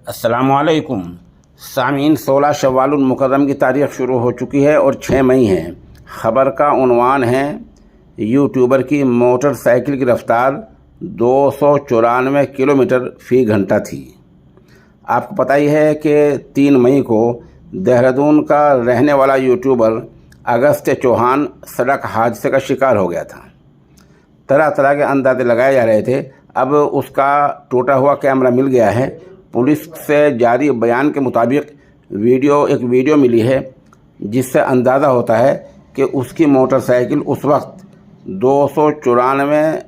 अस्सलामुअलैकुम सामीन 16 शव्वालुल मुकर्रम की तारीख़ शुरू हो चुकी है और 6 मई है। ख़बर का उन्वान है यूट्यूबर की मोटरसाइकिल की रफ़्तार 294 किलोमीटर फ़ी घंटा थी। आपको पता ही है कि 3 मई को देहरादून का रहने वाला यूट्यूबर अगस्त चौहान सड़क हादसे का शिकार हो गया था। तरह तरह के अंदाजे लगाए जा रहे थे। अब उसका टूटा हुआ कैमरा मिल गया है। पुलिस से जारी बयान के मुताबिक एक वीडियो मिली है जिससे अंदाज़ा होता है कि उसकी मोटरसाइकिल उस वक्त 294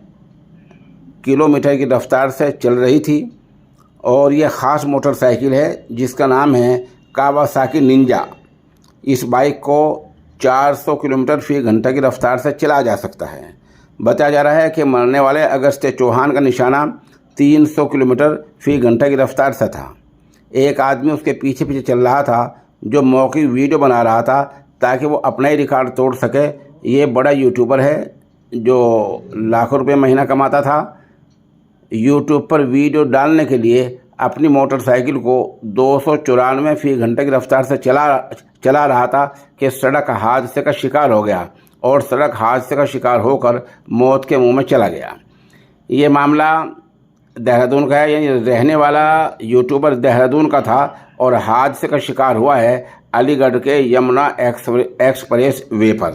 किलोमीटर की रफ़्तार से चल रही थी और ये ख़ास मोटरसाइकिल है जिसका नाम है कावासाकी निंजा। इस बाइक को 400 किलोमीटर फ़ी घंटा की रफ़्तार से चलाया जा सकता है। बताया जा रहा है कि मरने वाले अगस्त चौहान का निशाना 300 किलोमीटर फ़ी घंटा की रफ़्तार से था। एक आदमी उसके पीछे पीछे चल रहा था जो मौखिक वीडियो बना रहा था ताकि वो अपना ही रिकॉर्ड तोड़ सके। ये बड़ा यूट्यूबर है जो लाखों रुपए महीना कमाता था। यूट्यूब पर वीडियो डालने के लिए अपनी मोटरसाइकिल को 294 फ़ी घंटे की रफ़्तार से चला रहा था कि सड़क हादसे का शिकार हो गया और सड़क हादसे का शिकार होकर मौत के मुंह में चला गया। ये मामला देहरादून का है, यानी रहने वाला यूट्यूबर देहरादून का था और हादसे का शिकार हुआ है अलीगढ़ के यमुना एक्सप्रेस वे पर।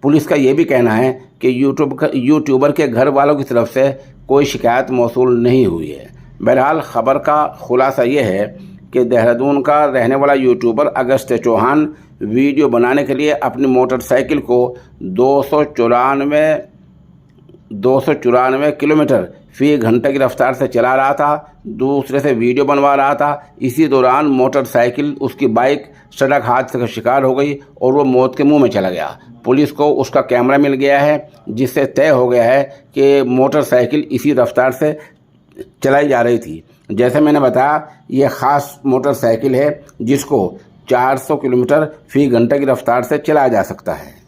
पुलिस का ये भी कहना है कि यूट्यूबर के घर वालों की तरफ से कोई शिकायत मौसूल नहीं हुई है। बहरहाल ख़बर का खुलासा ये है कि देहरादून का रहने वाला यूट्यूबर अगस्त चौहान वीडियो बनाने के लिए अपनी मोटरसाइकिल को 294 किलोमीटर फ़ी घंटे की रफ़्तार से चला रहा था। दूसरे से वीडियो बनवा रहा था। इसी दौरान मोटरसाइकिल उसकी बाइक सड़क हादसे का शिकार हो गई और वो मौत के मुंह में चला गया। पुलिस को उसका कैमरा मिल गया है जिससे तय हो गया है कि मोटरसाइकिल इसी रफ़्तार से चलाई जा रही थी। जैसे मैंने बताया, ये ख़ास मोटरसाइकिल है जिसको 400 किलोमीटर फ़ी घंटे की रफ़्तार से चलाया जा सकता है।